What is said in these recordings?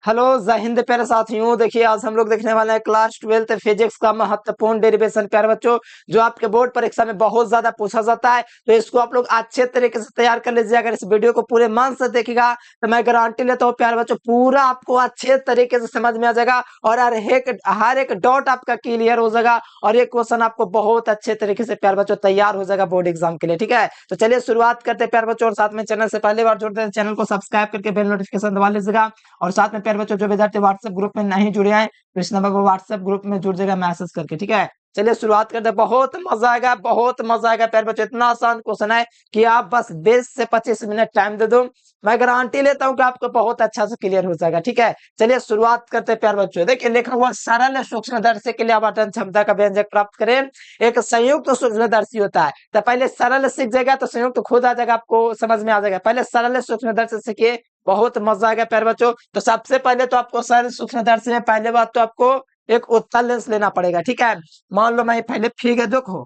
Hello जय हिंद प्यारे साथियों। देखिए आज हम लोग देखने वाले हैं क्लास 12th फिजिक्स का महत्वपूर्ण डेरिवेशन प्यारे बच्चों, जो आपके बोर्ड परीक्षा में बहुत ज्यादा पूछा जाता है। तो इसको आप लोग अच्छे तरीके से तैयार कर लीजिए। अगर इस वीडियो को पूरे मन से देखेगा तो मैं गारंटी लेता हूँ प्यारे बच्चों, पूरा आपको अच्छे तरीके से समझ में आ जाएगा और हर एक डॉट आपका क्लियर हो जाएगा और ये क्वेश्चन आपको बहुत अच्छे तरीके से प्यारे बच्चों तैयार हो जाएगा बोर्ड एग्जाम के लिए। ठीक है, तो चलिए शुरुआत करते हैं प्यारे बच्चों। और साथ में चैनल से पहली बार जुड़ते हैं, चैनल को सब्सक्राइब करके बेल नोटिफिकेशन दबा लीजिएगा। और साथ में प्यारे बच्चों, जो विद्यार्थी व्हाट्सएप ग्रुप में नहीं जुड़े हैं तो इस नंबर पर व्हाट्सएप ग्रुप में जुड़ जाएगा मैसेज करके। ठीक है, चलिए शुरुआत करते हैं। बहुत मजा आएगा, बहुत मजा आएगा प्यारे बच्चों। इतना आसान क्वेश्चन है कि आप बस 20 से 25 मिनट टाइम दे दो, मैं गारंटी लेता हूं कि आपको बहुत अच्छा से क्लियर हो जाएगा। ठीक है, चलिए शुरुआत करते हैं प्यारे बच्चों। देखिए लिखा हुआ सरल सूक्ष्मदर्शी के लिए आवर्तन क्षमता का व्यंजक प्राप्त करें। एक संयुक्त सूक्ष्मदर्शी होता है, तो पहले सरल सीख जाएगा तो संयुक्त खुद आ जाएगा, आपको समझ में आ जाएगा। पहले सरल सूक्ष्मदर्शी सीखिए, बहुत मजा आएगा प्यारे बच्चों। तो सबसे पहले तो आपको सरल सूक्ष्मदर्शी में पहले बात तो आपको एक उत्तल लेंस लेना पड़ेगा। ठीक है, मान लो मैं पहले फिगर देखो,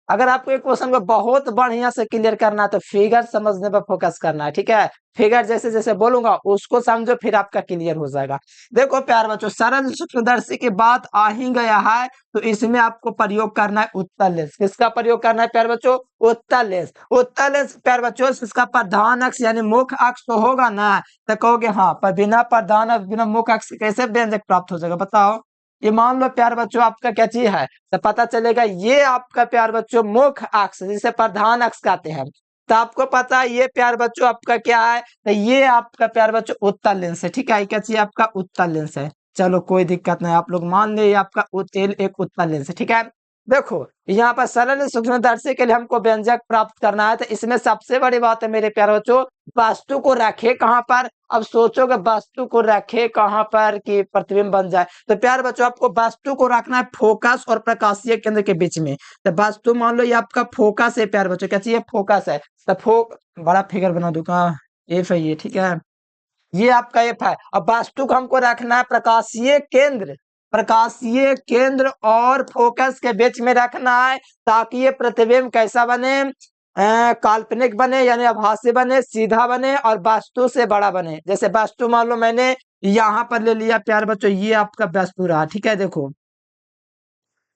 अगर आपको एक क्वेश्चन को बहुत बढ़िया से क्लियर करना है तो फिगर समझने पर फोकस करना है। ठीक है, फिगर जैसे जैसे बोलूंगा उसको समझो, फिर आपका क्लियर हो जाएगा। देखो प्यार बच्चों, सरल सूक्ष्मदर्शी की बात आ ही गया है तो इसमें आपको प्रयोग करना है उत्तल लेंस। किसका प्रयोग करना है प्यार बच्चों? उत्तल लेंस। उत्तल लेंस प्यार बच्चों, इसका प्रधान अक्ष यानी मुख्य अक्ष तो होगा ना, तो कहोगे हाँ, पर बिना प्रधान अक्ष बिना मुख्य अक्ष के कैसे व्यंजक प्राप्त हो जाएगा बताओ। ये मान लो प्यार बच्चों आपका क्या चीज है, तो पता चलेगा ये आपका प्यार बच्चों मुख्य अक्ष जिसे प्रधान अक्ष कहते हैं। तो आपको पता है ये प्यार बच्चों आपका क्या है, तो ये आपका प्यार बच्चों उत्तल लेंस है। ठीक है, ये क्या चीज आपका उत्तल लेंस है। चलो कोई दिक्कत नहीं, आप लोग मान ले ये आपका एक उत्तल लेंस है। ठीक है, देखो यहाँ पर सरल सूक्ष्मदर्शी के लिए हमको व्यंजक प्राप्त करना है, तो इसमें सबसे बड़ी बात है मेरे प्यारे बच्चों, वस्तु को रखे कहाँ पर। अब सोचोगे वस्तु को रखे कहाँ पर कि प्रतिबिंब बन जाए, तो प्यार बच्चों आपको वस्तु को रखना है फोकस और प्रकाशीय केंद्र के बीच में। तो वस्तु मान लो ये आपका फोकस है प्यार बच्चों, क्या चाहिए? फोकस है। तो बड़ा फिगर बना दूंगा, एफ है ये। ठीक है, ये आपका एफ है। अब वस्तु को हमको रखना है प्रकाशीय केंद्र, प्रकाशीय केंद्र और फोकस के बीच में रखना है, ताकि ये प्रतिबिंब कैसा बने? काल्पनिक बने यानी आभासी बने, सीधा बने और वस्तु से बड़ा बने। जैसे वस्तु मान लो मैंने यहां पर ले लिया प्यार बच्चों, ये आपका वस्तु रहा। ठीक है, देखो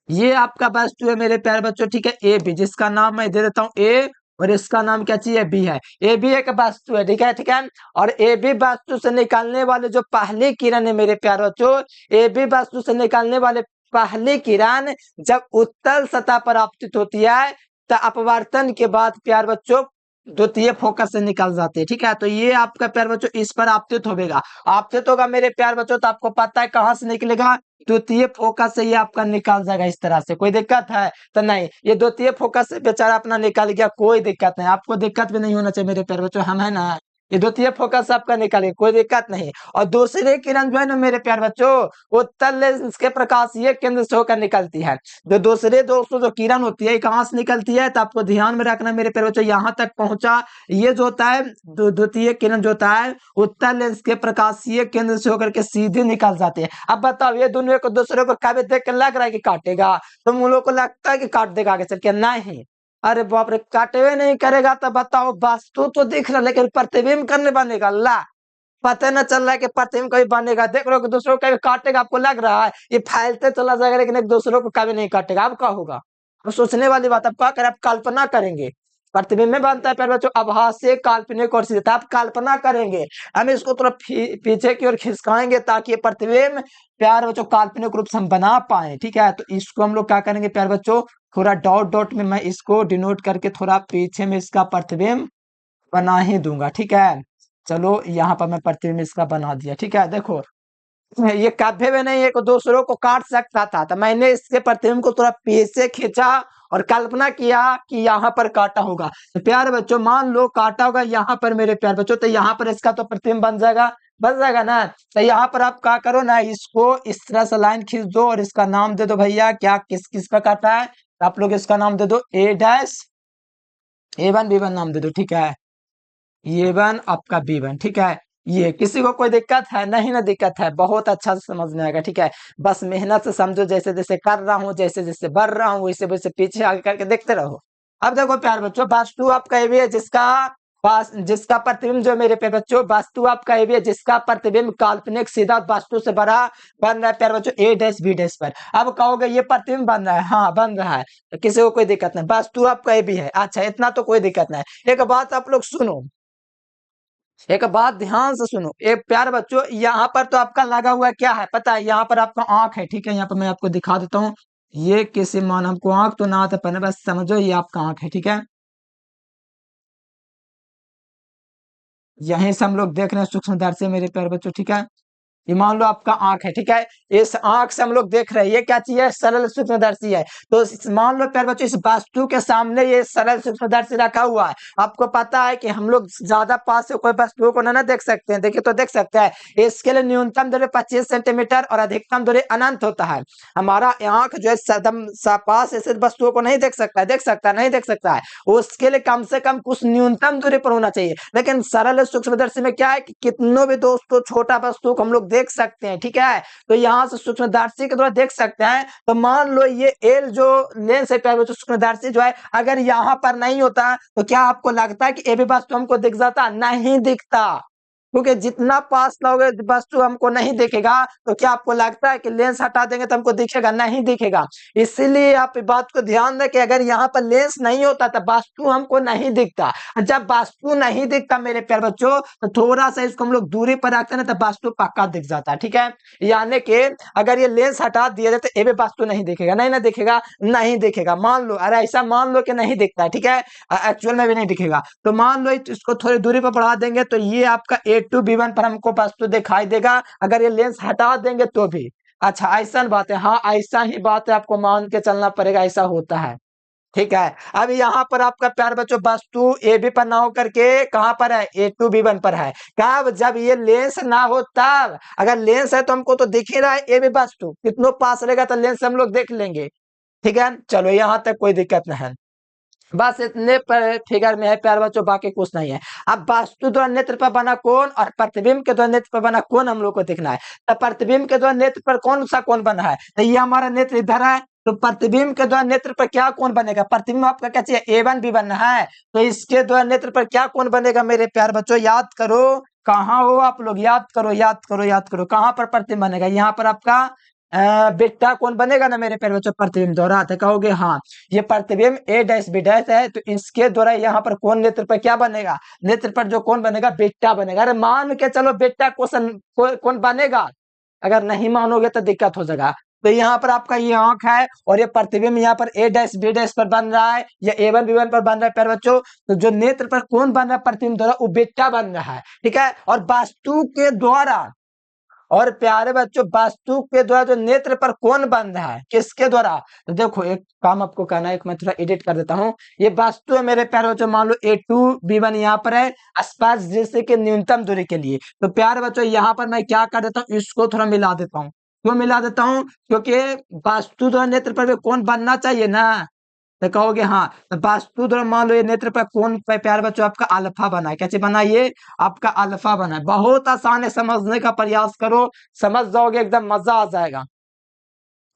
ये आपका वस्तु है मेरे प्यारे बच्चों। ठीक है, ए बी, जिसका नाम मैं दे देता हूँ ए, और इसका नाम क्या चाहिए? बी है। ए बी एक वस्तु है। ठीक है, ठीक है, और ए बी वस्तु से निकलने वाले जो पहली किरण है मेरे प्यारे बच्चों, ए बी वस्तु से निकलने वाले पहली किरण जब उत्तल सतह पर आपतित होती है तो अपवर्तन के बाद प्यार बच्चों द्वितीय फोकस से निकल जाते हैं। ठीक है, तो ये आपका प्यार बच्चों इस पर आपतित होगा, आपतित होगा मेरे प्यार बच्चों, तो आपको पता है कहाँ से निकलेगा? द्वितीय फोकस से ये आपका निकल जाएगा इस तरह से। कोई दिक्कत है तो नहीं, ये द्वितीय फोकस से बेचारा अपना निकल गया, कोई दिक्कत नहीं, आपको दिक्कत भी नहीं होना चाहिए मेरे प्यारे बच्चों, हम है ना। ये द्वितीय फोकस आपका निकल गया, कोई दिक्कत नहीं। और दूसरी किरण जो है ना मेरे प्यारे बच्चों, उत्तल लेंस के प्रकाशीय केंद्र से होकर निकलती है। जो दूसरे दोस्तों जो किरण होती है कहाँ से निकलती है, तो आपको ध्यान में रखना मेरे प्यारे बच्चों, यहाँ तक पहुंचा ये जो होता है द्वितीय किरण जो होता है उत्तल लेंस के प्रकाशीय केंद्र से होकर के सीधे निकल जाते हैं। अब बताओ ये दोनों एक दूसरे को कभी देख के लग रहा है कि काटेगा? तुम लोग को लगता है कि काट देगा आगे चल के? नहीं, अरे बाप रे, काटे हुए नहीं करेगा तो बताओ, वस्तु तो दिख रहा लेकिन प्रतिबिंब करने बनेगा ला, पता न चल रहा है कि प्रतिबिंब कभी बनेगा। देख रहे हो कि दूसरों को कभी काटेगा, आपको लग रहा है ये फैलते चला जाएगा लेकिन एक दूसरों को कभी नहीं काटेगा। अब क्या होगा? अब सोचने वाली बात, अब क्या करें? आप कल्पना करेंगे, प्रतिबिंब में बनता है प्यारे बच्चों आभासी, काल्पनिक और सीधा। आप कल्पना करेंगे, हम इसको थोड़ा पीछे की ओर खिसकाएंगे ताकि ये प्रतिबिंब प्यारे बच्चों काल्पनिक रूप से हम बना पाए। ठीक है, तो इसको हम लोग क्या करेंगे प्यारे बच्चों, थोड़ा डॉट डॉट में मैं इसको डिनोट करके थोड़ा पीछे में इसका प्रतिबिंब बना ही दूंगा। ठीक है, चलो यहाँ पर मैं प्रतिबिंब इसका बना दिया। ठीक है, देखो ये कभी भी नहीं एक दूसरों को काट सकता था, तो मैंने इसके प्रतिबिंब को थोड़ा पीछे खींचा और कल्पना किया कि यहाँ पर काटा होगा। तो प्यारे बच्चों मान लो काटा होगा यहाँ पर मेरे प्यारे बच्चों, तो यहाँ पर इसका तो प्रतिबिंब बन जाएगा ना। तो यहाँ पर आप क्या करो ना, इसको इस तरह से लाइन खींच दो और इसका नाम दे दो भैया, क्या किस किस का काटा है, तो आप लोग इसका नाम दे दो ए डैश A1 B1 नाम दे दो। ठीक है, A1 आपका B1। ठीक है, ये किसी को कोई दिक्कत है? नहीं ना, दिक्कत है, बहुत अच्छा से समझ में आएगा। ठीक है, बस मेहनत से समझो, जैसे जैसे कर रहा हूँ, जैसे जैसे बढ़ रहा हूँ, वैसे वैसे पीछे आगे करके देखते रहो। अब देखो प्यार बच्चों, वस्तु आपका ये भी है जिसका जिसका प्रतिबिंब जो मेरे प्यारे बच्चों वस्तु आपका ये भी है जिसका प्रतिबिंब काल्पनिक सीधा वस्तु से बड़ा बन रहा है प्यारे बच्चों ए डैश बी डैश पर। अब कहोगे ये प्रतिबिंब बन रहा है, हाँ बन रहा है, तो किसी को कोई दिक्कत नहीं, वस्तु आपका ये भी है। अच्छा इतना तो कोई दिक्कत नहीं। एक बात आप लोग सुनो, एक बात ध्यान से सुनो, एक प्यारे बच्चों यहाँ पर तो आपका लगा हुआ क्या है पता है, यहाँ पर आपका आंख है, ठीक है, यहाँ पर मैं आपको दिखा देता हूँ। ये किसी मान हमको आंख तो ना आता पहले, बस समझो ये आपका आंख है, ठीक है। यहीं से हम लोग देख रहे हैं सूक्ष्मदर्शी मेरे प्यारे बच्चों, ठीक है। ये मान लो आपका आंख है, ठीक है, इस आंख से हम लोग देख रहे हैं, ये क्या चीज है, सरल सूक्ष्मदर्शी है। तो मान लो प्यारे बच्चों इस वस्तु के सामने ये सरल सूक्ष्मदर्शी रखा हुआ है। आपको पता है कि हम लोग ज्यादा पास से कोई वस्तुओं को ना देख सकते हैं, देखिए तो देख सकते हैं, इसके लिए न्यूनतम दूरी 25 सेंटीमीटर और अधिकतम दूरी अनंत होता है। हमारा आंख जो है सदम पास ऐसे वस्तुओं को नहीं देख सकता है, देख सकता है नहीं देख सकता है, उसके लिए कम से कम कुछ न्यूनतम दूरी पर होना चाहिए। लेकिन सरल सूक्ष्मदर्शी में क्या है कि कितनों भी दोस्तों छोटा वस्तु को हम लोग देख सकते हैं, ठीक है। तो यहाँ से सूक्ष्मदर्शी के द्वारा देख सकते हैं। तो मान लो ये एल जो लेंस है प्यारे बच्चों सूक्ष्मदर्शी जो है, अगर यहाँ पर नहीं होता तो क्या आपको लगता है कि ये भी वस्तु हमको दिख जाता? नहीं दिखता, क्योंकि जितना पास लाओगे वस्तु हमको नहीं दिखेगा। तो क्या आपको लगता है कि लेंस हटा देंगे तो हमको दिखेगा? नहीं दिखेगा। इसीलिए आप इस बात को ध्यान दें कि अगर यहाँ पर लेंस नहीं होता तो वस्तु हमको नहीं दिखता। जब वस्तु नहीं दिखता मेरे प्यारे बच्चों, तो थोड़ा सा इसको हम लोग दूरी पर रखते हैं ना, तो वस्तु पक्का दिख जाता है, ठीक है। यानी कि अगर ये लेंस हटा दिया जाए तो ये भी वस्तु नहीं दिखेगा, नहीं ना दिखेगा, नहीं दिखेगा। मान लो, अरे ऐसा मान लो कि नहीं दिखता है, ठीक है, एक्चुअल में भी नहीं दिखेगा। तो मान लो इसको थोड़ी दूरी पर बढ़ा देंगे तो ये आपका A2B1 पर हमको वस्तु दिखाई देगा, अगर ये लेंस हटा देंगे तो भी। अच्छा ऐसा बात है, हाँ ऐसा ही बात है, आपको मान के चलना पड़ेगा, ऐसा होता है, ठीक है। अब यहाँ पर आपका प्यार बच्चों वस्तु ए बी पर ना हो करके कहां पर है, A2B1 पर है। कब? जब ये लेंस ना हो तब। अगर लेंस है तो हमको तो दिख ही रहा है ए बी वस्तु, कितनों पास रहेगा तो लेंस हम लोग देख लेंगे, ठीक है। चलो यहाँ तक कोई दिक्कत नहीं है, बस इतने पर फिगर में है प्यारे बच्चों, बाकी कुछ नहीं है। अब वस्तु द्वारा नेत्र पर बना कोण और प्रतिबिंब के द्वारा नेत्र पर बना कोण हम लोग को देखना है। तो प्रतिबिंब के द्वारा नेत्र पर कौन सा कोण बना है, तो ये हमारा नेत्र इधर है, तो प्रतिबिंब के द्वारा नेत्र पर क्या कोण बनेगा, प्रतिबिंब आपका क्या चाहिए A1B1 है, तो इसके द्वारा नेत्र पर क्या कोण बनेगा मेरे प्यारे बच्चों, याद करो, कहाँ हो आप लोग, याद करो याद करो याद करो, कहाँ पर प्रतिबिंब बनेगा, यहाँ पर आपका बेटा कौन बनेगा ना मेरे प्यारे बच्चों, प्रतिबिंब द्वारा। तो कहोगे हाँ ये प्रतिबिंब A डैश B डैश है, तो इसके द्वारा यहाँ पर कौन नेत्र पर क्या बनेगा, नेत्र पर जो कौन बनेगा, बेटा बनेगा। अरे मान के चलो बेटा क्वेश्चन कौन बनेगा, अगर नहीं मानोगे तो दिक्कत हो जाएगा। तो यहाँ पर आपका ये आंख है और ये प्रतिबिंब यहाँ पर A डैश B डैश पर बन रहा है या A1B1 पर बन रहा है प्यारे बच्चों। तो जो नेत्र पर कौन बन रहा है प्रतिबिंब द्वारा, वो बेटा बन रहा है, ठीक है। और वास्तु के द्वारा, और प्यारे बच्चों वस्तु के द्वारा जो नेत्र पर कौन बन रहा है, किसके द्वारा, तो देखो एक काम आपको करना है, मैं थोड़ा एडिट कर देता हूँ। ये वस्तु है मेरे प्यारे बच्चों, मान लो A2B1 यहाँ पर है आसपास जैसे कि न्यूनतम दूरी के लिए। तो प्यारे बच्चों यहाँ पर मैं क्या कर देता हूँ, इसको थोड़ा मिला देता हूँ। क्यों मिला देता हूँ, क्योंकि वस्तु द्वारा नेत्र पर भी कौन बनना चाहिए ना। तो कहोगे हाँ, तो वास्तु द्वारा मान लो ये नेत्र पर कौन प्यारे बच्चों आपका अल्फा बना है, कैसे बना, ये आपका अल्फा बना है। बहुत आसान है, समझने का प्रयास करो, समझ जाओगे, एकदम मजा आ जाएगा।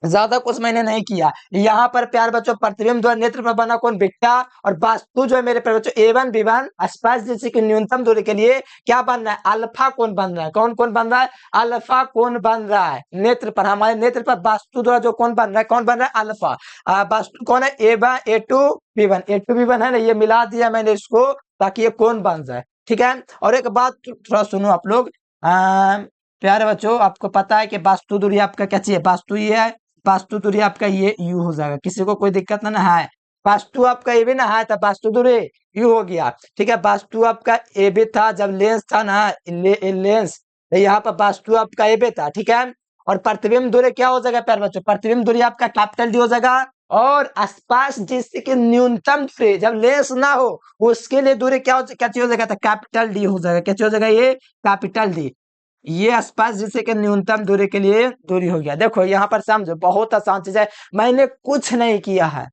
ज्यादा कुछ मैंने नहीं किया। यहाँ पर प्यार बच्चों प्रतिबिंब द्वारा नेत्र पर बना कौन, बेटा, और वास्तु जो है मेरे प्यारे बच्चों A1B1 आसपास जैसे कि न्यूनतम दूरी के लिए क्या बन रहा है, अल्फा कौन बन रहा है, कौन कौन बन रहा है, अल्फा कौन बन रहा है नेत्र पर, हमारे नेत्र पर वास्तु द्वारा जो कौन बन रहा है, कौन बन रहा है, अल्फा। वास्तु कौन है, A2B1 है ना, ये मिला दिया मैंने इसको ताकि ये कौन बन जाए, ठीक है। और एक बात थोड़ा सुनो आप लोग, प्यारे बच्चों आपको पता है कि वास्तु दूरी आपका क्या चाहिए, वास्तु ये है, वास्तु दूरी आपका ये यू हो जाएगा, किसी को कोई दिक्कत ना है। वास्तु आपका ए भी ना है तो वास्तु दूरी यू हो गया, ठीक है। वास्तु आपका ए भी था जब लेंस था ना, लेंस, तो यहाँ पर वास्तु आपका ए भी था, ठीक है। और प्रतिबिंब दूरी क्या हो जाएगा प्यारे बच्चों, प्रतिबिंब दूरी आपका कैपिटल डी हो जाएगा। और आसपास जिससे कि न्यूनतम दूरी जब लेंस ना हो उसके लिए दूरी क्या हो जाएगा, तो कैपिटल डी हो जाएगा, क्या हो जाएगा, ये कैपिटल डी। ये आसपास जिससे कि न्यूनतम दूरी के लिए दूरी हो गया। देखो यहाँ पर समझो, बहुत आसान चीज है, मैंने कुछ नहीं किया है,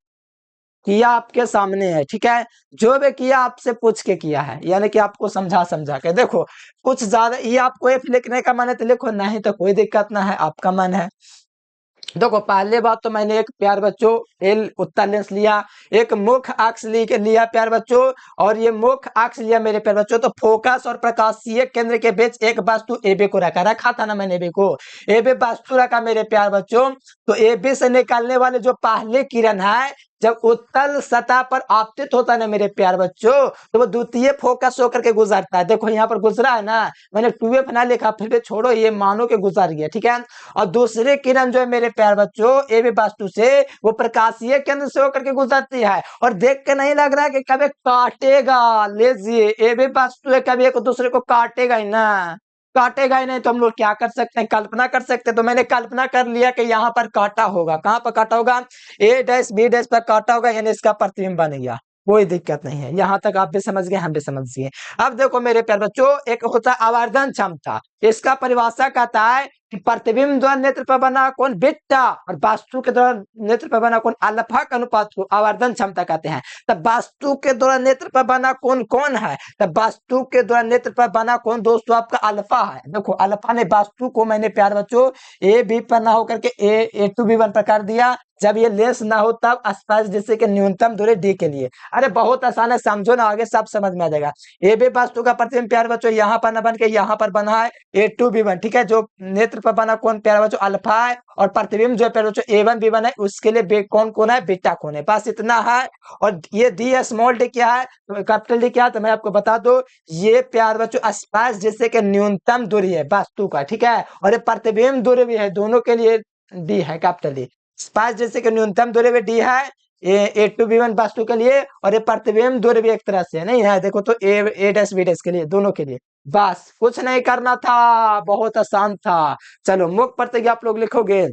किया आपके सामने है, ठीक है। जो भी किया आपसे पूछ के किया है, यानी कि आपको समझा समझा के। देखो कुछ ज्यादा, ये आपको एफ लिखने का मन है तो लिखो, नहीं तो कोई दिक्कत ना है, आपका मन है। देखो पहले बात तो मैंने एक प्यार बच्चों एल उत्तर लेंस लिया, एक मुख्य अक्ष लिया प्यार बच्चों, और ये मुख्य अक्ष लिया मेरे प्यार बच्चों। तो फोकस और प्रकाशीय केंद्र के बीच एक वस्तु एबे को रखा था ना मैंने एबे को, एबे वस्तु रखा मेरे प्यार बच्चों। तो एबे से निकलने वाले जो पहले किरण है, जब उत्तल सतह पर आपतित होता है ना मेरे प्यार बच्चों, तो वो द्वितीय फोकस होकर के गुजरता है। देखो यहाँ पर गुजरा है ना, मैंने 2f ना लिखा, फिर भी छोड़ो, ये मानो के गुजर गया, ठीक है। और दूसरी किरण जो है मेरे प्यार बच्चों ए बी वास्तु से, वो प्रकाशीय केंद्र से होकर के गुजरती है, और देख के नहीं लग रहा है कि कभी काटेगा। लीजिए ए बी वास्तु है, कभी एक दूसरे को काटेगा ही ना, काटेगा ही नहीं, तो हम लोग क्या कर सकते हैं, कल्पना कर सकते हैं। तो मैंने कल्पना कर लिया कि यहाँ पर काटा होगा। कहाँ पर काटा होगा, ए डैश बी डैश पर काटा होगा, यानी इसका प्रतिबिंब बन गया। कोई दिक्कत नहीं है, यहाँ तक आप भी समझ गए, हम भी समझ गए। अब देखो मेरे प्यार बच्चों, एक होता है आवर्धन क्षमता। इसका परिभाषा कहता है कि प्रतिबिंब द्वारा नेत्र पर बना कोण बीटा और वास्तु के द्वारा नेत्र पर बना कोण अल्फा का अनुपात को आवर्धन क्षमता कहते हैं। तब वास्तु के द्वारा नेत्र पर बना कोण कौन है, तब वास्तु के द्वारा नेत्र पर बना कोण दोस्तों आपका अल्फा है। देखो अल्फा ने वास्तु को मैंने प्यार बच्चों ए बी पर ना होकर के ए टू बी वन पर कर दिया। जब ये लेस ना हो तब स्पर्श जिससे कि न्यूनतम दूरी डी के लिए। अरे बहुत आसान है, समझो ना, आगे सब समझ में आ जाएगा। ए बी वास्तु का प्रतिबिंब प्यार बच्चों यहाँ पर न बन के यहाँ पर बना है ए टू बी वन, ठीक है। जो नेत्र पर बना कौन प्यार बच्चों अल्फा है, और प्रतिबिंब जो है प्यार बच्चों ए वन बी वन है, उसके लिए कौन है, बीटा कौन है, बस इतना है। और ये डी स्मॉल डी क्या है, कैपिटल डी क्या है, तो मैं आपको बता दो, ये प्यार बच्चों स्पर्श जिससे कि न्यूनतम दूरी है वास्तु का, ठीक है। और ये प्रतिबिंब दूरी भी है, दोनों के लिए डी है, कैपिटल डी। स्पर्श जैसे कि न्यूनतम दूरी भी डी है ए टू बी वन वास्तु के लिए, और ये प्रतिबिंब दूरी भी एक तरह से नहीं है, देखो तो ए डैश बी डैश के लिए, दोनों के लिए। बस कुछ नहीं करना था, बहुत आसान था। चलो मुख्य प्रतिज्ञा आप लोग लिखोगे,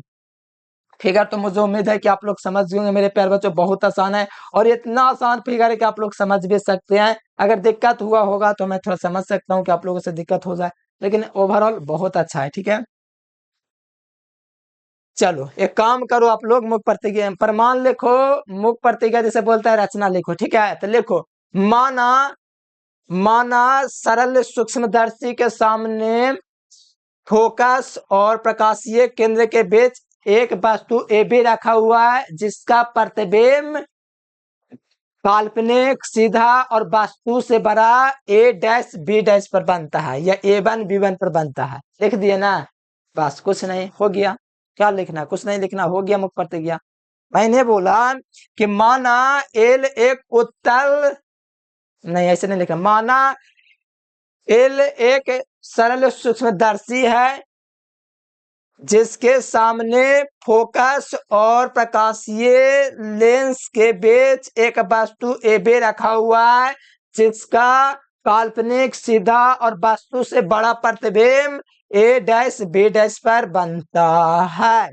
फिगर तो मुझे उम्मीद है कि आप लोग समझ गए मेरे प्यारे बच्चों, बहुत आसान है। और इतना आसान फिगर है कि आप लोग समझ भी सकते हैं। अगर दिक्कत हुआ होगा तो मैं थोड़ा समझ सकता हूँ कि आप लोगों से दिक्कत हो जाए, लेकिन ओवरऑल बहुत अच्छा है, ठीक है। चलो एक काम करो आप लोग, मुख्य प्रतिज्ञा प्रमाण लिखो, मुख्य प्रतिज्ञा जैसे बोलता है रचना लिखो, ठीक है। तो लिखो, माना माना सरल सूक्ष्मदर्शी के सामने फोकस और प्रकाशीय केंद्र के बीच एक वस्तु ए बी रखा हुआ है, जिसका प्रतिबिंब काल्पनिक सीधा और वस्तु से बड़ा ए डैश बी डैश पर बनता है, या ए वन बी वन पर बनता है। लिख दिए ना, बस कुछ नहीं, हो गया। क्या लिखना, कुछ नहीं लिखना, हो गया मुख्य प्रतिज्ञा। मैंने बोला कि माना एल एक उत्तल, नहीं ऐसे नहीं लिखना, माना एल एक सरल सूक्ष्मदर्शी है, जिसके सामने फोकस और प्रकाशीय लेंस के बीच एक वस्तु ए बी रखा हुआ है, जिसका काल्पनिक सीधा और वस्तु से बड़ा प्रतिबिंब ए डैश बी डैश पर बनता है।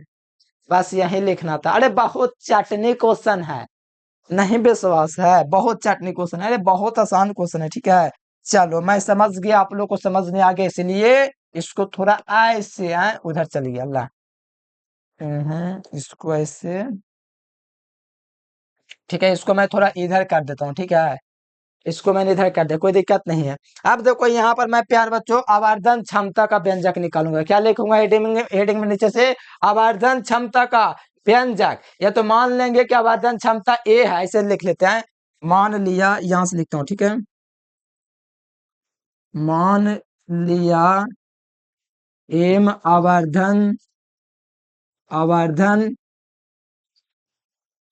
बस यही लिखना था। अरे बहुत चटनी क्वेश्चन है, नहीं विश्वास है, बहुत चटनी क्वेश्चन है, अरे बहुत आसान क्वेश्चन है, ठीक है। चलो मैं समझ गया, आप लोग को समझ नहीं आ गया, इसलिए इसको थोड़ा ऐसे उधर चलिए, अल्लाह इसको ऐसे, ठीक है। इसको मैं थोड़ा इधर कर देता हूँ, ठीक है। इसको मैंने इधर कर दिया, कोई दिक्कत नहीं है। अब देखो यहाँ पर मैं प्यार बच्चों आवर्धन क्षमता का व्यंजक निकालूंगा। क्या लिखूंगा हेडिंग में नीचे से, आवर्धन क्षमता का व्यंजक। या तो मान लेंगे कि आवर्धन क्षमता ए है, ऐसे लिख लेते हैं। मान लिया, यहां से लिखता हूं, ठीक है। मान लिया एम आवर्धन आवर्धन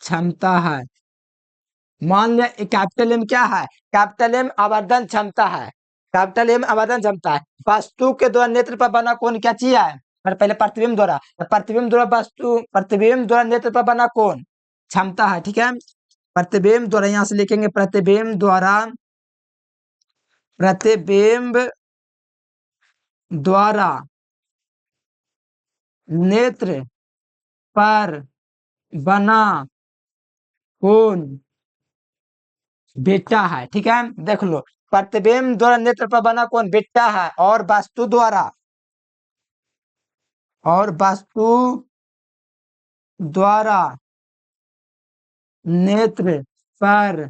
क्षमता है। मान लिया कैपिटल एम क्या है, कैपिटल एम आवर्धन क्षमता है, कैपिटल एम आवर्धन क्षमता है। वस्तु के द्वारा नेत्र पर बना कौन क्या चीज है, पर पहले प्रतिबिंब द्वारा, प्रतिबिंब द्वारा वस्तु, प्रतिबिंब द्वारा नेत्र पर बना कौन क्षमता है, ठीक है। प्रतिबिंब द्वारा, यहां से लिखेंगे प्रतिबिंब द्वारा, प्रतिबिंब द्वारा नेत्र पर बना कौन बेटा है, ठीक है। देख लो, प्रतिबिंब द्वारा नेत्र पर बना कौन बेटा है, और वस्तु द्वारा, और वस्तु द्वारा नेत्र पर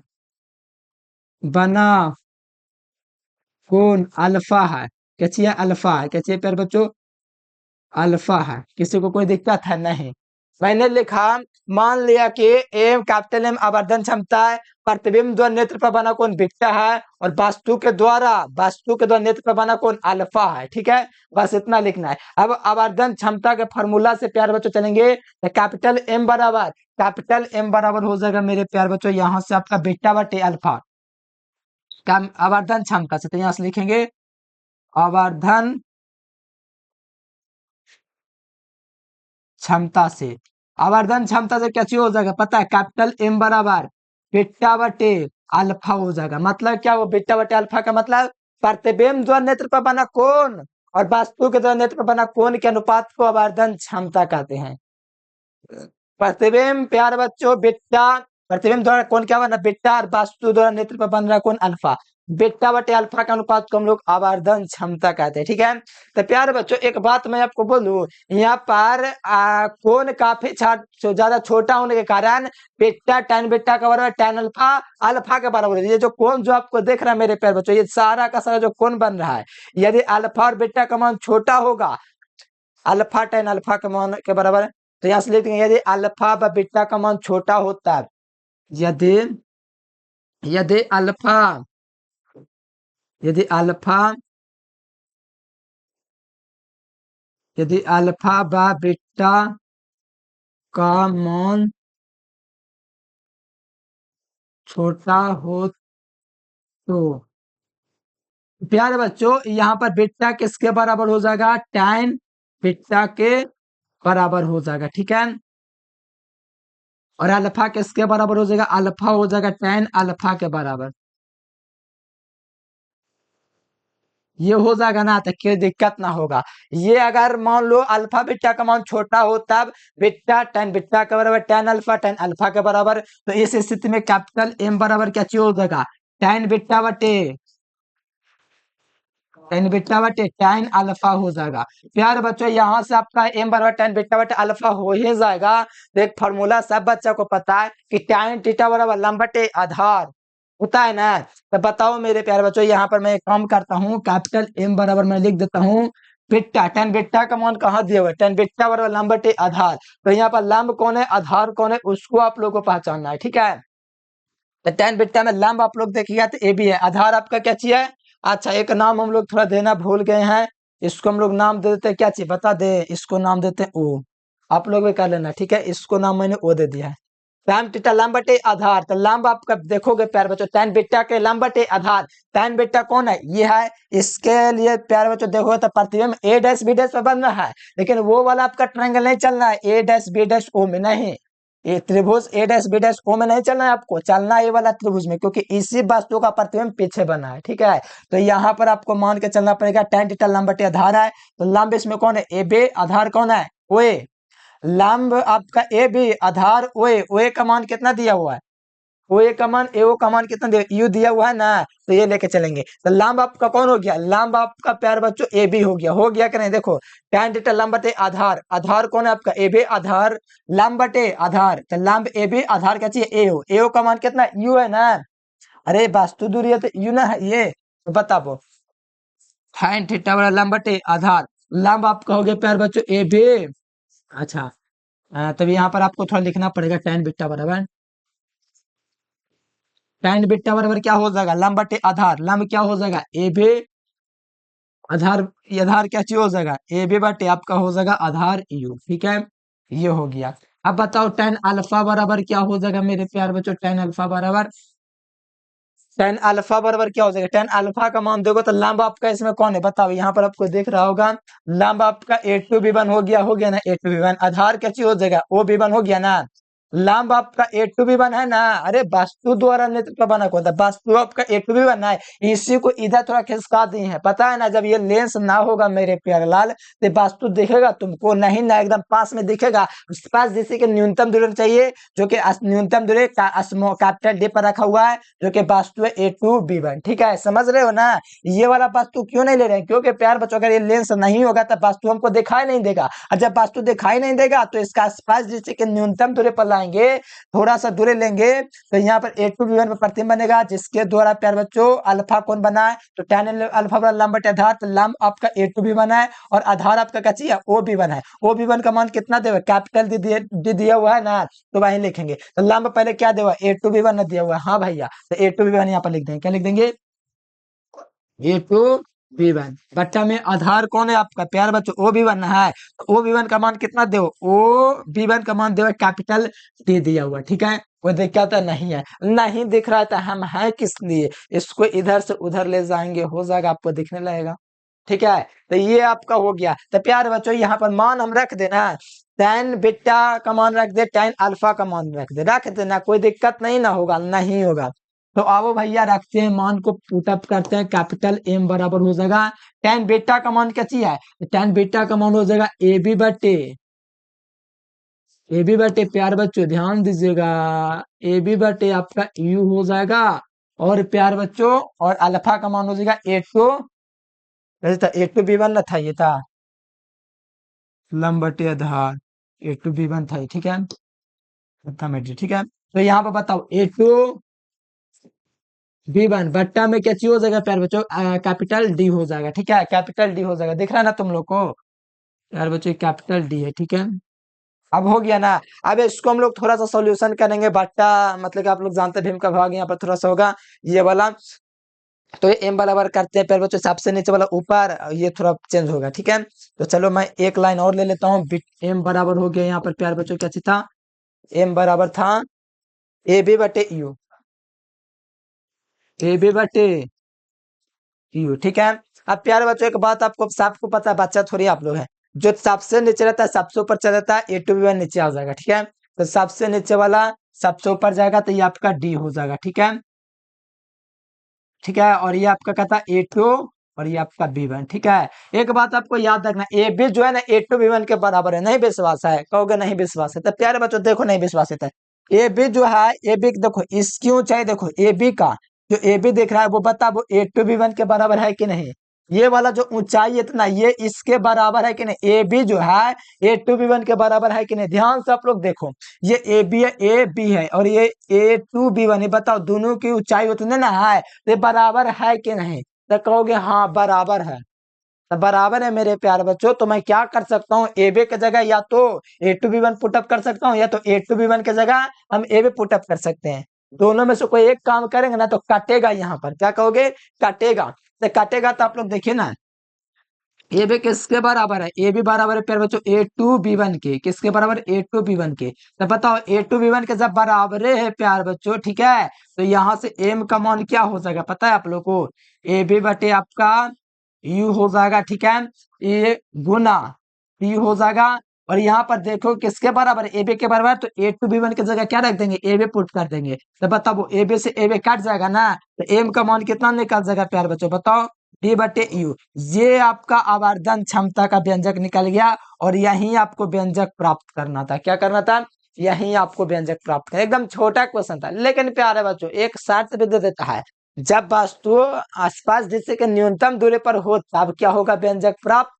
बना कौन अल्फा है। कैचिए अल्फा है, कैचिए प्यारे बच्चों, अल्फा है। किसी को कोई दिक्कत है नहीं, मैंने लिखा, मान लिया कि एम कैपिटल एम आवर्धन क्षमता है, प्रतिबिंब द्वारा नेत्र पर बना कोण बीटा है, और वस्तु के द्वारा नेत्र पर बना कोण अल्फा है। ठीक है, बस इतना लिखना है। अब आवर्धन क्षमता के फॉर्मूला से प्यार बच्चों चलेंगे, तो कैपिटल एम बराबर हो जाएगा मेरे प्यार बच्चों यहाँ से आपका बीटा बटे अल्फा, आवर्धन क्षमता से। तो यहाँ से लिखेंगे आवर्धन क्षमता से। आवर्धन क्षमता से क्या चीज हो जाएगा पता है, कैपिटल एम बराबर बीटा बटे अल्फा हो जाएगा। मतलब क्या, वो बीटा बटे अल्फा का मतलब प्रतिबिंब द्वारा नेत्र पर बना कोण और वस्तु के द्वारा नेत्र पर बना कोण के अनुपात को आवर्धन क्षमता कहते हैं। प्रतिबिंब प्यार बच्चों बीटा, प्रतिबिंब द्वारा कोण क्या बना बीटा, और वस्तु द्वारा नेत्र पर बन रहा कोण अल्फा, बीटा बटे अल्फा का अनुपात को हम लोग आवर्धन क्षमता कहते हैं। ठीक है, तो प्यार बच्चों एक बात मैं आपको बोलूं, यहाँ पर कोण काफी ज्यादा छोटा होने के कारण बीटा tan बीटा का बराबर tan अल्फा अल्फा के बराबर है। ये जो कोण जो आपको देख रहा है मेरे प्यार बच्चों, ये सारा का सारा जो कोण बन रहा है, यदि अल्फा और बीटा का मान छोटा होगा, अल्फा tan अल्फा के मान के बराबर है, तो यहाँ से लिखते हैं यदि अल्फा व बीटा का मान छोटा होता है, यदि यदि अल्फा यदि अल्फा यदि अल्फा व बीटा का मान छोटा हो तो प्यारे बच्चों यहाँ पर बीटा किसके बराबर हो जाएगा, tan बीटा के बराबर हो जाएगा। ठीक है, और अल्फा किसके बराबर हो जाएगा, अल्फा हो जाएगा tan अल्फा के बराबर। ये हो जाएगा ना, तो कोई दिक्कत ना होगा। ये अगर मान लो अल्फा बीटा का मान छोटा हो तब बीटा tan बीटा के बराबर tan अल्फा के बराबर, तो इस स्थिति में कैपिटल एम बराबर क्या चीज हो जाएगा, tan बीटा बटे tan अल्फा हो जाएगा। प्यार बच्चों यहाँ से आपका एम बराबर tan बीटा बटे अल्फा हो ही जाएगा। तो एक फॉर्मूला सब बच्चा को पता है कि tan थीटा बराबर लंब बटे आधार होता है ना। तो बताओ मेरे प्यारे बच्चों, यहाँ पर मैं एक काम करता हूँ, कैपिटल एम बराबर मैं लिख देता हूँ बीटा, tan बीटा का मान कहाँ दिया हुआ है, tan बीटा बराबर लंब बटे आधार। तो यहाँ पर लंब कौन है आधार कौन है उसको आप लोग को पहचानना है। ठीक है, तो tan बीटा में लंब आप लोग देखिएगा तो ए बी है, आधार आपका क्या चीज है। अच्छा एक नाम हम लोग थोड़ा देना भूल गए हैं, इसको हम लोग नाम दे देते हैं क्या चीज बता दे, इसको नाम देते हैं ओ, आप लोग भी कर लेना। ठीक है, इसको नाम मैंने ओ दे दिया है। tan बीटा लंब बटे आधार, तो लंब आपका देखोगे प्यारे बच्चों tan बीटा के लंब बटे आधार, tan बीटा कौन है ये है, इसके लिए प्यारे बच्चों देखो तो प्रतिबिंब ए डैश बी डैश पर बन रहा है, लेकिन वो वाला आपका ट्रायंगल नहीं चल रहा है ए डैश बी डैश ओ में नहीं, ये त्रिभुज ए डैश बी डैश ओ में नहीं चलना है, आपको चलना है ये वाला त्रिभुज में, क्योंकि इसी वस्तु का प्रतिबिंब पीछे बना है। ठीक है, तो यहाँ पर आपको मान के चलना पड़ेगा tan थीटा लंब बटे आधार है, तो लंब इसमें कौन है ए बी, आधार कौन है ओए, लंब आपका ए बी आधार ओए, ओए का मान कितना दिया हुआ है, ओए का मान एओ का मान कितना दिया यू दिया हुआ है ना, तो ये लेके चलेंगे। तो लंब आपका कौन हो गया, लंब आपका प्यार बच्चों ए बी हो गया कि नहीं, देखो tan थीटा लंब बटे आधार, आधार कौन है आपका ए बी आधार लंब बटे आधार, तो लंब ए बी आधार क्या चाहिए एओ का मान कितना यू है ना, अरे वास्तु दूरी है तो यू ना है ये, तो बताओ tan थीटा वाला लंब बटे आधार, लंब आपका हो गया प्यार बच्चों ए बी। अच्छा तभी यहाँ पर आपको थोड़ा लिखना पड़ेगा tan बीटा बराबर, tan बीटा बराबर क्या हो जाएगा लंब बटे आधार, लंब क्या हो जाएगा ए बी आधार, ये आधार क्या चीज हो जाएगा ए बी बटे आपका हो जाएगा आधार यू। ठीक है, ये हो गया। अब बताओ tan अल्फा बराबर क्या हो जाएगा मेरे प्यार बच्चों, tan अल्फा बराबर क्या हो जाएगा, tan अल्फा का मान देखो तो लंब आपका इसमें कौन है बताओ, यहाँ पर आपको देख रहा होगा लंब आपका ए टू बी वन हो गया ना, ए टू बी वन, आधार क्या चीज हो जाएगा ओ बी वन हो गया ना, लंब आपका ए टू बी वन है ना, अरे वास्तु द्वारा नेत्र का बना कौन था, वास्तु आपका ए टू बी वन है, इसी को इधर थोड़ा खिसका दिए हैं, पता है ना जब ये लेंस ना होगा मेरे प्यारे लाल तो वास्तु दिखेगा तुमको नहीं ना, एकदम पास में दिखेगा, उसके पास जैसे कि न्यूनतम दूरी चाहिए, जो कि न्यूनतम दूरी कैपिटल डी पर रखा हुआ है, जो कि वास्तु है ए टू बी वन। ठीक है, समझ रहे हो ना, ये वाला वास्तु क्यों नहीं ले रहे हैं, क्योंकि प्यार बच्चों अगर ये लेंस नहीं होगा तो वास्तु हमको दिखाई नहीं देगा, और जब वास्तु दिखाई नहीं देगा तो इसका आसपास जैसे कि न्यूनतम दूरी पर लाइन आएंगे, थोड़ा सा दूरी लेंगे तो यहाँ पर A2B1 पर प्रतिबिंब बनेगा, जिसके द्वारा प्यारे बच्चों अल्फा कौन बना है, तो tan अल्फा बड़ा लंब बटे आधार, तो लंब आपका A2B बना है और आधार आपका क्या चाहिए, OB1 है। OB1 का मान कितना देगा, कैपिटल डी दिया हुआ है ना, तो वहीं लिखेंगे। तो लंब पहले क्या दिया हुआ है, A2B1 दिया हुआ है, हाँ भैया, तो A2B1 यहाँ पर लिख देंगे, क्या लिख देंगे, A2B1 बच्चा में आधार कौन है आपका प्यार बच्चों, OB1 है, तो OB1 का मान कितना दो, OB1 का मान दो कैपिटल डी दिया हुआ, ठीक है। कोई दिक्कत नहीं है, नहीं दिख रहा था हम है किस लिए, इसको इधर से उधर ले जाएंगे, हो जाएगा, आपको दिखने लगेगा, ठीक है। तो ये आपका हो गया। तो प्यार बच्चों यहाँ पर मान हम रख देना, tan बीटा का मान रख दे, tan अल्फा का मान रख देना, कोई दिक्कत नहीं ना होगा, नहीं होगा। तो आओ भैया रखते हैं मान को पुटअप करते हैं, कैपिटल M बराबर हो जाएगा tan बीटा का मान क्या चाहिए, tan बीटा का मान हो जाएगा ए बी बटे प्यार बच्चों ध्यान दीजिएगा, AB बटे आपका U हो जाएगा, और प्यार बच्चों और अल्फा का मान हो जाएगा A2B1 ना था, ये था लंब बटे आधार, A2B1 था, ठीक है, ठीक है। तो यहाँ पर बताओ A2B1 बट्टा में क्या चीज हो जाएगा प्यार बच्चों, कैपिटल D हो जाएगा, ठीक है, कैपिटल D हो जाएगा, दिख रहा है ना तुम लोग को प्यार बच्चों, कैपिटल D है, ठीक है। अब हो गया ना, अब इसको हम लोग थोड़ा सा सॉल्यूशन करेंगे, बट्टा मतलब कि आप लोग जानते हैं भीम का भाग यहाँ पर थोड़ा सा होगा ये वाला, तो ये M बराबर करते हैं प्यार बच्चों, सबसे नीचे वाला ऊपर, ये थोड़ा चेंज होगा, ठीक है। तो चलो मैं एक लाइन और ले लेता हूँ, M बराबर हो गया यहाँ पर प्यार बच्चों, क्या चीज था, M बराबर था AB बटे U, AB बटे U, ठीक है। अब प्यारे बच्चों एक बात आपको सबको पता है, बच्चा थोड़ी आप लोग हैं, जो सबसे नीचे रहता है सबसे ऊपर चला जाता है, A2B1 नीचे आ जाएगा, ठीक है। तो सबसे नीचे वाला सबसे ऊपर जाएगा, तो ये आपका D हो जाएगा, ठीक है, ठीक है। और ये आपका कहता है A2 और ये आपका B1, ठीक है। एक बात आपको याद रखना, AB जो है ना A2B1 के बराबर है, नहीं विश्वास है, कहोगे नहीं विश्वास है, तो प्यारे बच्चों देखो नहीं विश्वास है, AB जो है, AB देखो इसकी ऊंचाई देखो, AB का जो AB दिख रहा है वो बता, वो A2B1 के बराबर है कि नहीं, ये वाला जो ऊंचाई इतना ये इसके बराबर है कि नहीं, AB जो है A2B1 के बराबर है कि नहीं, ध्यान से आप लोग देखो, ये AB है, AB है, और ये A2B1 है, बताओ दोनों की ऊंचाई उतने ना है, तो बराबर है कि नहीं, तो कहोगे हाँ बराबर है, तो बराबर है मेरे प्यारे बच्चों। तो मैं क्या कर सकता हूँ, AB की जगह या तो A2B1 पुटअप कर सकता हूँ, या तो A2B1 की जगह हम AB पुटअप कर सकते हैं, दोनों में से कोई एक काम करेंगे ना तो कटेगा, यहाँ पर क्या कहोगे, कटेगा, तो कटेगा, तो आप लोग देखिए ना, AB किसके बराबर है, AB बराबर है प्यारे बच्चों A2B1 के, किसके बराबर, A2B1 के। तो बताओ A2B1 के जब बराबर है प्यार बच्चों, ठीक है, तो यहाँ से M का मान क्या हो जाएगा पता है आप लोग को, AB बटे आपका U हो जाएगा, ठीक है, ये गुना T हो जाएगा, और यहाँ पर देखो किसके बराबर है, AB के बराबर, तो A2B1 की जगह क्या रख देंगे, AB पुट कर देंगे, तो बताओ AB से AB कट जाएगा ना, तो M का मान कितना निकल जाएगा प्यार बच्चों, बताओ D बटे U, ये आपका आवर्धन क्षमता का व्यंजक निकल गया, और यही आपको व्यंजक प्राप्त करना था, क्या करना था, यही आपको व्यंजक प्राप्त करना, एकदम छोटा क्वेश्चन था, लेकिन प्यारे बच्चों एक शर्त भी दे देता है, जब वस्तु आसपास जिससे कि न्यूनतम दूरी पर हो तब क्या होगा, व्यंजक प्राप्त,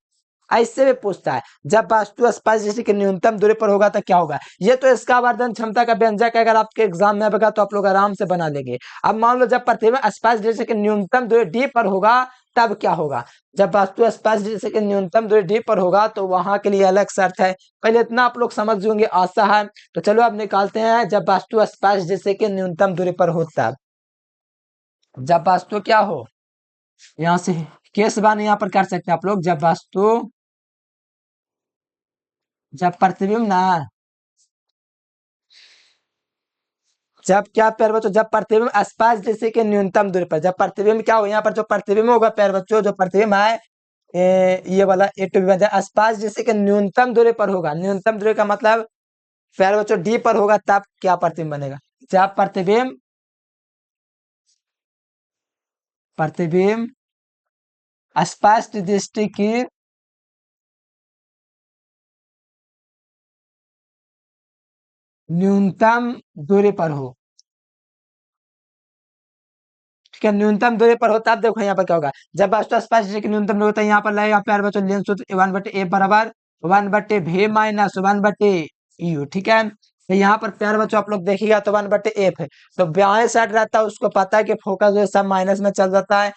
ऐसे भी पूछता है, जब वस्तु स्पर्श जैसे कि न्यूनतम दूरी पर होगा तो क्या होगा, ये तो इसका आवर्धन क्षमता का व्यंजक अगर आपके एग्जाम में आएगा तो आप लोग आराम से बना लेंगे। अब मान लो जब प्रतिबिंब स्पर्श जैसे कि न्यूनतम दूरी डी पर होगा तब क्या होगा, जब वस्तु स्पर्श जैसे कि न्यूनतम दूरी डी पर होगा तो वहां के लिए अलग शर्त है, पहले इतना आप लोग समझ जाएंगे, आशा है। तो चलो अब निकालते हैं, जब वस्तु स्पर्श जैसे कि न्यूनतम दूरी पर हो तब, जब वस्तु क्या हो, यहाँ से केस बान यहाँ पर कर सकते हैं आप लोग, जब वस्तु, जब प्रतिबिंब ना, जब क्या प्यार बच्चों, जब प्रतिबिंब स्पर्श जैसे कि न्यूनतम दूरी पर, जब प्रतिबिंब क्या हो, यहाँ पर जो प्रतिबिंब होगा प्यार बच्चों, जो प्रतिबिंब है ये वाला A2B1 स्पर्श जैसे कि न्यूनतम दूरी पर होगा, न्यूनतम दूरी का मतलब प्यार बच्चों डी पर होगा तब क्या प्रतिबिंब बनेगा, जब प्रतिबिंब, प्रतिबिंब स्पष्ट दृष्टि की न्यूनतम दूरी पर हो, ठीक है, न्यूनतम दूरी पर हो तब देखो यहाँ पर क्या होगा, जब वस्तु स्पर्श जैसे कि न्यूनतम दूरी होता है, यहाँ पर लगेगा प्यार बच्चों लेंस सूत्र 1/a बराबर 1/v माइनस 1/u, ठीक है। तो यहाँ पर प्यार बच्चों आप लोग देखिएगा तो 1/f है। तो बाएं साइड रहता है उसको पता है कि फोकस जो है सब माइनस में चल जाता है।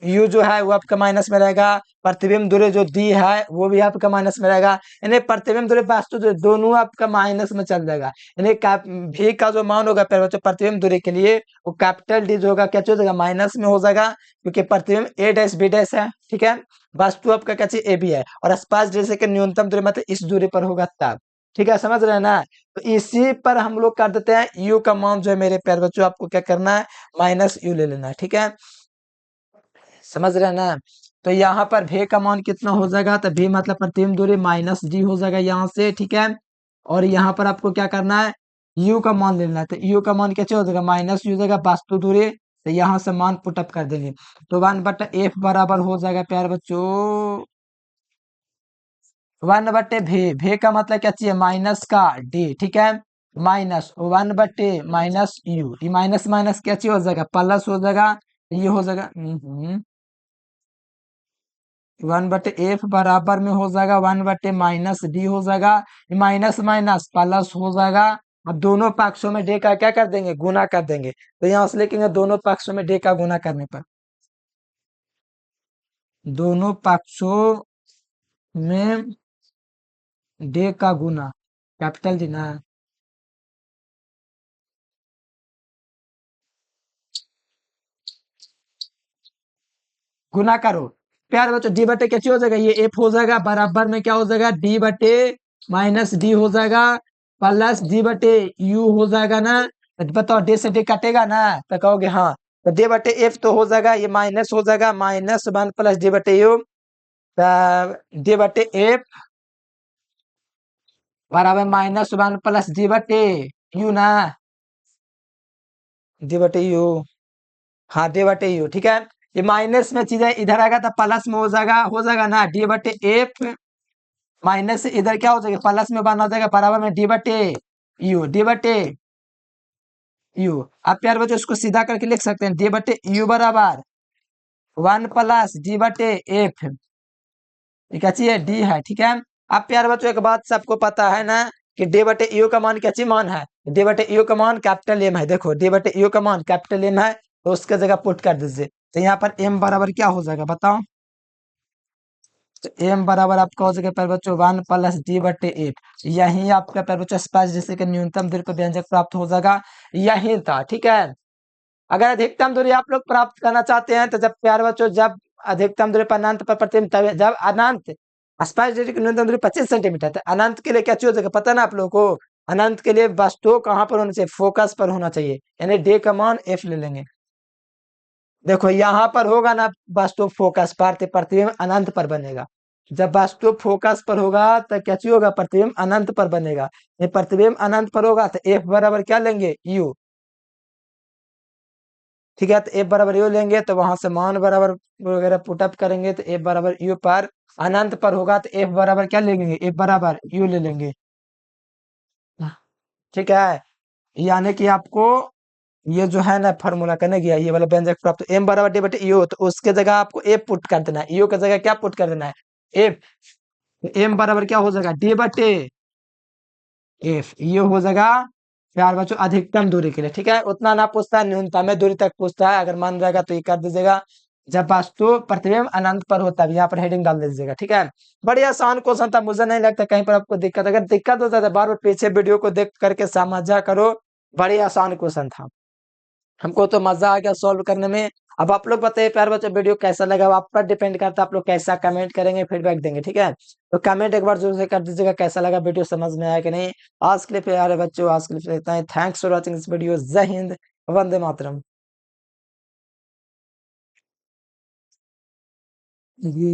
यू जो है वो आपका माइनस में रहेगा। प्रतिबिंब दूरी जो दी है वो भी आपका माइनस में रहेगा। यानी प्रतिबिंब दूरी वास्तु दूरी दोनों आपका माइनस में चल जाएगा। यानी भी का जो मान होगा प्यार बच्चों प्रतिबिंब दूरी के लिए वो कैपिटल डी जो होगा क्या हो जाएगा माइनस में हो जाएगा, क्योंकि प्रतिबिंब ए डैश बी डैश है। ठीक है, वास्तु आपका क्या चाहिए ए बी है और स्पर्श जैसे कि न्यूनतम दूरी मतलब इस दूरी पर होगा तब। ठीक है, समझ रहे हैं ना। तो इसी पर हम लोग कर देते हैं यू का मान जो है मेरे प्यारे बच्चों आपको क्या करना है माइनस यू ले लेना है। ठीक है, समझ रहे हैं ना। तो यहाँ पर भे का मान कितना हो जाएगा, तो भी मतलब प्रतिबिंब दूरी माइनस डी हो जाएगा यहाँ से। ठीक है, और यहाँ पर आपको क्या करना है यू का मान लेना है। तो यू का मान कैसे हो जाएगा माइनस यू हो जाएगा वास्तु दूरी। तो यहाँ से मान पुटअप कर देंगे तो 1/f बराबर हो जाएगा प्यारे बच्चों 1/v। v का मतलब क्या चाहिए माइनस का d। ठीक है, माइनस 1/माइनस u। ये माइनस माइनस क्या चाहिए हो जाएगा प्लस हो जाएगा। ये हो जाएगा 1/f बराबर में हो जाएगा 1/माइनस डी हो जाएगा। ये माइनस माइनस प्लस हो जाएगा। अब दोनों पक्षों में डे का क्या कर देंगे गुना कर देंगे। तो यहाँ से लिखेंगे दोनों पक्षों में डे का गुना करने पर, दोनों पक्षों में डे का गुना कैपिटल डी ना। गुना करो प्यार बच्चों डी बटे क्या हो जाएगा ये एफ हो जाएगा बराबर में क्या हो जाएगा डी बटे माइनस डी हो जाएगा प्लस डी बटे यू हो जाएगा ना। तो बताओ डी से डी कटेगा ना तो कहोगे हाँ। तो डी बटे एफ तो हो जाएगा ये माइनस हो जाएगा -1 प्लस डी बटे यू। डी बटे एफ बराबर -1 प्लस डी बटे यू ना, डी बटे यू। हाँ डी बटे यू। ठीक है, ये माइनस में चीजें इधर आएगा तो प्लस में हो जाएगा ना डी बटे एफ माइनस से इधर क्या हो जाएगा प्लस में बना हो जाएगा बराबर में डी बटे यू। डी बटे यू आप प्यार बच्चों इसको सीधा करके लिख सकते हैं डी बटे यू बराबर 1 + d/f। ये क्या चाहिए डी है। ठीक है, अब प्यार बच्चों एक बात सबको पता है ना कि डी बटे यू का मान क्या चाहिए मान है डी बटे यू का मान कैपिटल एम है। देखो डी बटे यू का मान कैपिटल एम है तो उसके जगह पुट कर दीजिए। तो यहाँ पर एम बराबर क्या हो जाएगा बताओ। तो एम बराबर आपका हो जाएगा प्यारे बच्चों 1 + d/f। यही आपका प्यारे बच्चों स्पर्श जैसे कि न्यूनतम दूरी पर व्यंजक प्राप्त हो जाएगा यही था। ठीक है, अगर अधिकतम दूरी आप लोग प्राप्त करना चाहते हैं तो जब प्यारे बच्चों जब अधिकतम दूरी पर अनंत पर प्रतिबिंब जब अनंत स्पर्श दूरी की न्यूनतम दूरी 25 सेंटीमीटर तो अनंत के लिए क्या चाहिए हो जाएगा पता ना आप लोगों को। अनंत के लिए वस्तु कहाँ पर होना चाहिए फोकस पर होना चाहिए, यानी डे का मान एफ ले लेंगे। देखो यहाँ पर होगा ना वास्तु फोकस पर तो प्रतिबिंब अनंत पर बनेगा। जब वास्तु फोकस पर होगा तो क्या चीज होगा प्रतिबिंब अनंत पर बनेगा। ये प्रतिबिंब अनंत पर होगा तो एफ बराबर क्या लेंगे यू। ठीक है, तो एफ बराबर यू लेंगे तो वहां से मान बराबर वगैरह पुटअप करेंगे तो एफ बराबर यू पर अनंत पर होगा तो एफ बराबर क्या लेंगे एफ बराबर यू ले लेंगे। ठीक है, यानी कि आपको ये जो है ना फार्मूला करने गया ये वाला व्यंजक प्राप्त एम बराबर डी बटे यू तो उसके जगह आपको एफ पुट कर देना है यू की जगह क्या पुट कर देना है एफ। एम बराबर क्या हो जाएगा डी बटे एफ ये हो जाएगा प्यार बच्चों अधिकतम दूरी के लिए। ठीक है, उतना ना पूछता है न्यूनतम दूरी तक पूछता है, अगर मान जाएगा तो ये कर दीजिएगा। जब वास्तु प्रतिबिंब अनंत पर होता है यहाँ पर हेडिंग डाल दीजिएगा। ठीक है, बड़ी आसान क्वेश्चन था, मुझे नहीं लगता कहीं पर आपको दिक्कत, अगर दिक्कत होता है तो बार बार पीछे वीडियो को देख करके समझा करो। बड़ी आसान क्वेश्चन था, हमको तो मजा आ गया सॉल्व करने में। अब आप लोग बताइए प्यार बच्चों वीडियो कैसा लगा, अब आप पर डिपेंड करता है आप लोग कैसा कमेंट करेंगे फीडबैक देंगे। ठीक है, तो कमेंट एक बार जरूर से कर दीजिएगा कैसा लगा वीडियो समझ में आया कि नहीं। आज के लिए प्यारे बच्चों आज के लिए इतना ही। Thanks for watching this video. जय हिंद, वंदे मातरम। ये